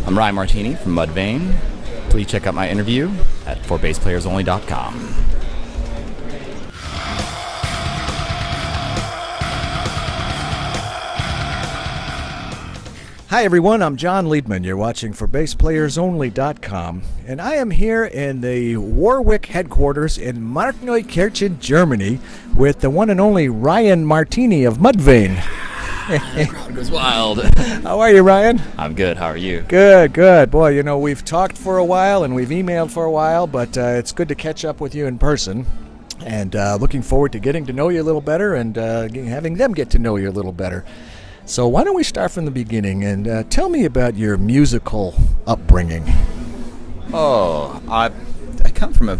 I'm Ryan Martini from Mudvayne. Please check out my interview at ForBassPlayersOnly.com. Hi everyone, I'm John Liedman. You're watching ForBassPlayersOnly.com, and I am here in the Warwick headquarters in Markneukirchen, Germany, with the one and only Ryan Martini of Mudvayne. The crowd goes wild. How are you, Ryan? I'm good. How are you? Good, good. Boy, you know, we've talked for a while and we've emailed for a while, but it's good to catch up with you in person. And looking forward to getting to know you a little better and having them get to know you a little better. So why don't we start from the beginning and tell me about your musical upbringing. Oh, I come from a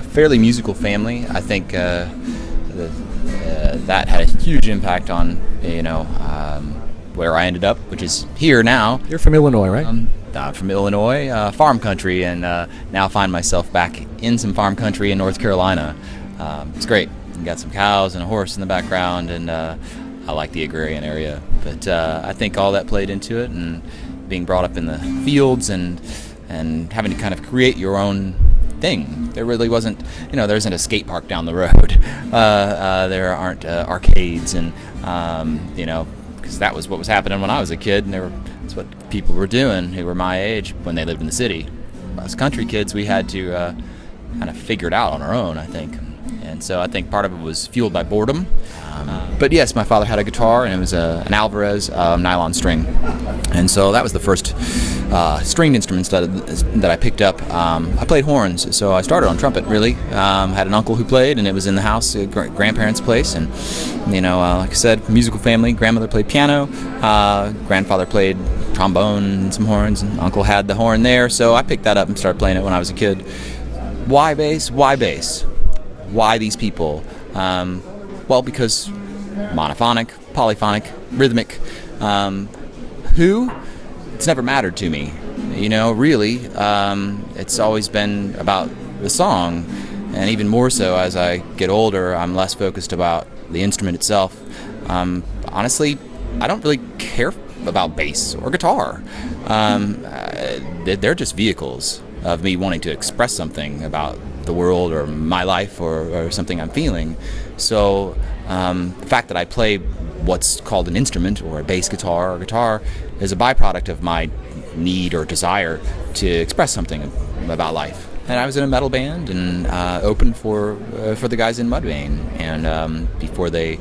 fairly musical family. I think that had a huge impact on, where I ended up, which is here now. You're from Illinois, right? I'm from Illinois, farm country, and now find myself back in some farm country in North Carolina. It's great. You got some cows and a horse in the background, and I like the agrarian area. But I think all that played into it, and being brought up in the fields and having to kind of create your own thing. There really wasn't, there isn't a skate park down the road. There aren't arcades, and because that was what was happening when I was a kid, and that's what people were doing who were my age when they lived in the city. As country kids, we had to kind of figure it out on our own, I think. And so I think part of it was fueled by boredom. But yes, my father had a guitar, and it was an Alvarez nylon string. And so that was the first stringed instruments that I picked up. I played horns, so I started on trumpet, really. Had an uncle who played, and it was in the house at grandparents' place. And, like I said, musical family. Grandmother played piano. Grandfather played trombone and some horns, and uncle had the horn there. So I picked that up and started playing it when I was a kid. Why bass? Why bass? Why these people? Well, because monophonic, polyphonic, rhythmic. Who? It's never mattered to me. Really. It's always been about the song. And even more so as I get older, I'm less focused about the instrument itself. Honestly, I don't really care about bass or guitar. They're just vehicles of me wanting to express something about the world or my life or something I'm feeling. So the fact that I play what's called an instrument or a bass guitar or guitar is a byproduct of my need or desire to express something about life. And I was in a metal band and opened for the guys in Mudvayne, and before they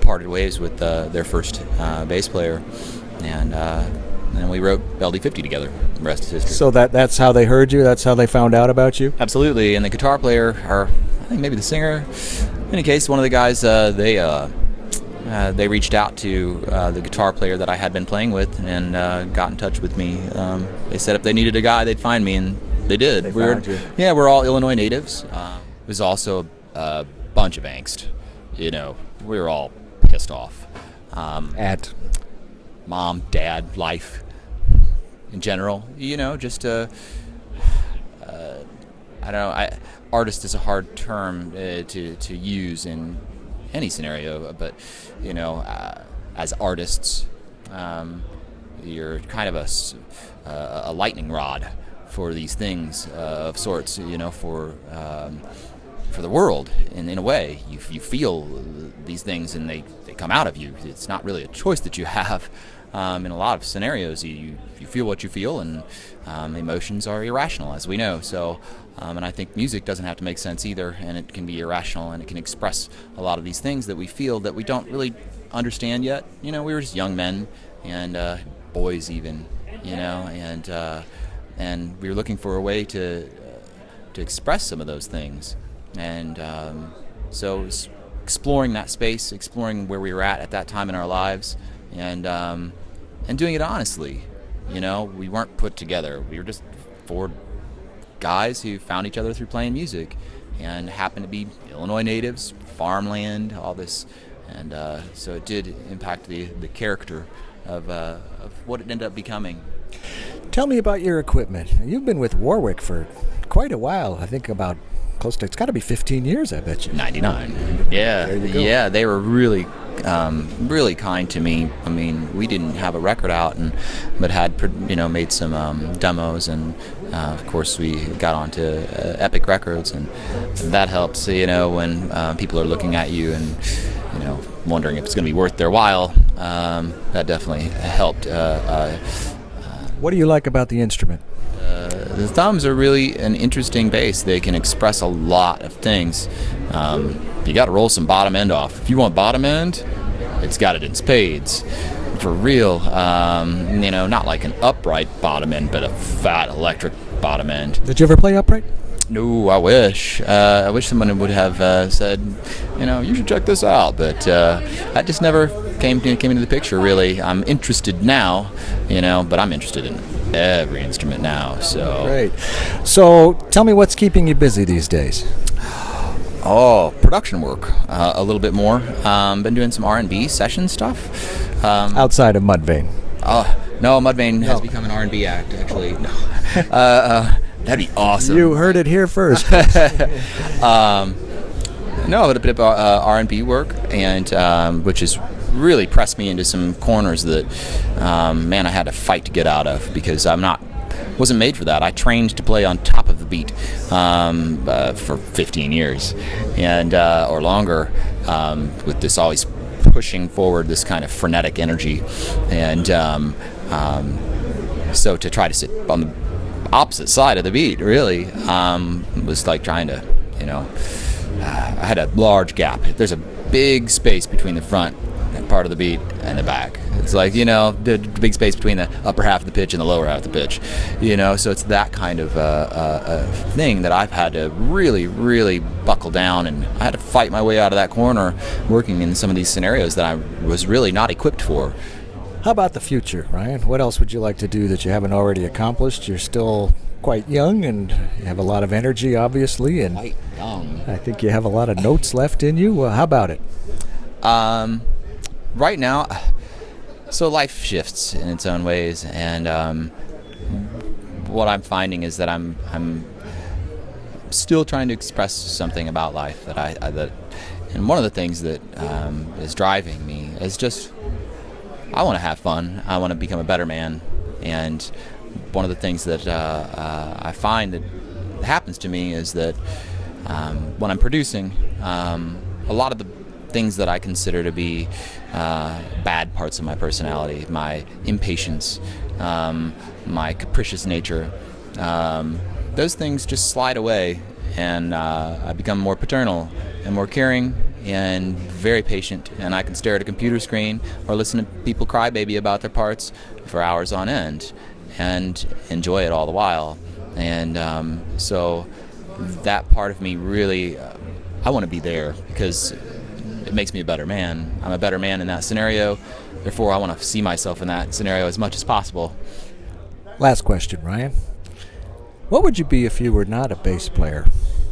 parted ways with their first bass player, and we wrote LD50 together. The rest is history. So that's how they heard you? That's how they found out about you? Absolutely. And the guitar player, or I think maybe the singer, in any case, one of the guys, they reached out to the guitar player that I had been playing with and got in touch with me. They said if they needed a guy, they'd find me, and they did. They found you. Yeah, we're all Illinois natives. It was also a bunch of angst. We were all pissed off. At? Mom, dad, life in general. Just I don't know. Artist is a hard term to use in any scenario, but as artists, you're kind of a lightning rod for these things of sorts. For the world, in a way, you feel these things and they come out of you. It's not really a choice that you have. In a lot of scenarios, you feel what you feel, and emotions are irrational, as we know. So, and I think music doesn't have to make sense either, and it can be irrational, and it can express a lot of these things that we feel that we don't really understand yet. We were just young men and boys, even, and we were looking for a way to express some of those things, and so it was exploring that space, exploring where we were at that time in our lives, and doing it honestly. We weren't put together. We were just four guys who found each other through playing music and happened to be Illinois natives, farmland, all this. And so it did impact the character of what it ended up becoming. Tell me about your equipment. You've been with Warwick for quite a while. I think it's got to be 15 years, I bet you. 99. Yeah. There you go. Yeah, they were really really kind to me. I mean, we didn't have a record out, but had made some demos, and of course we got onto Epic Records, and that helps. When people are looking at you and wondering if it's going to be worth their while. That definitely helped. What do you like about the instrument? The thumbs are really an interesting bass. They can express a lot of things. You got to roll some bottom end off. If you want bottom end, it's got it in spades. For real, not like an upright bottom end, but a fat electric bottom end. Did you ever play upright? No, I wish. I wish someone would have said, you should check this out. But that just never came into the picture, really. I'm interested now, but I'm interested in every instrument now. So great. So tell me what's keeping you busy these days? Oh, production work, a little bit more. Been doing some R&B session stuff. Outside of Mudvayne? No, Mudvayne has become an R&B act, actually. No. That'd be awesome. You heard it here first. No, a bit of R&B work, and which has really pressed me into some corners that, I had to fight to get out of, because wasn't made for that. I trained to play on top of the beat for 15 years, and or longer, with this always pushing forward, this kind of frenetic energy, and so to try to sit on the opposite side of the beat really was like trying to, I had a large gap. There's a big space between the front part of the beat and the back. It's like, the big space between the upper half of the pitch and the lower half of the pitch, so it's that kind of thing that I've had to really, really buckle down, and I had to fight my way out of that corner working in some of these scenarios that I was really not equipped for. How about the future, Ryan? What else would you like to do that you haven't already accomplished? You're still quite young, and you have a lot of energy, obviously, and quite young. I think you have a lot of notes left in you. How about it? Right now, so life shifts in its own ways, and what I'm finding is that I'm still trying to express something about life that and one of the things that is driving me is just I want to have fun. I want to become a better man, and one of the things that I find that happens to me is that when I'm producing, a lot of the things that I consider to be bad parts of my personality, my impatience, my capricious nature, those things just slide away, and I become more paternal and more caring and very patient, and I can stare at a computer screen or listen to people cry baby about their parts for hours on end and enjoy it all the while. And so that part of me really, I want to be there because it makes me a better man. I'm a better man in that scenario. Therefore, I want to see myself in that scenario as much as possible. Last question, Ryan. What would you be if you were not a bass player?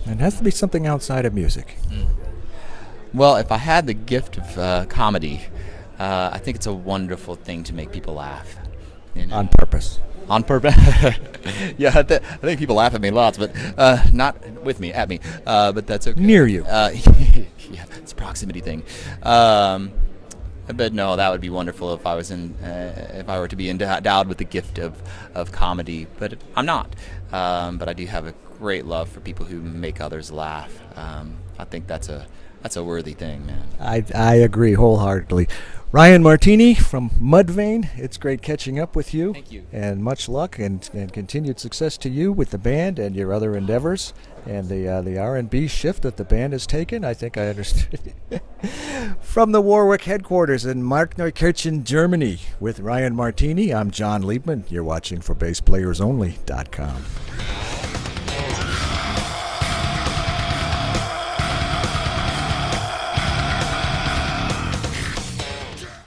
And it has to be something outside of music. Well, if I had the gift of comedy, I think it's a wonderful thing to make people laugh. On purpose. On purpose. Yeah, I think people laugh at me lots, but not with me, at me. But that's okay. Near you. Yeah, it's a proximity thing. But no, that would be wonderful if I was if I were to be endowed with the gift of comedy. But I'm not. But I do have a great love for people who make others laugh. I think that's a worthy thing, man. I agree wholeheartedly. Ryan Martini from Mudvayne, it's great catching up with you. Thank you. And much luck and continued success to you with the band and your other endeavors and the R&B shift that the band has taken. I think I understood. From the Warwick headquarters in Markneukirchen, Germany, with Ryan Martini, I'm John Liebman. You're watching for BassPlayersOnly.com.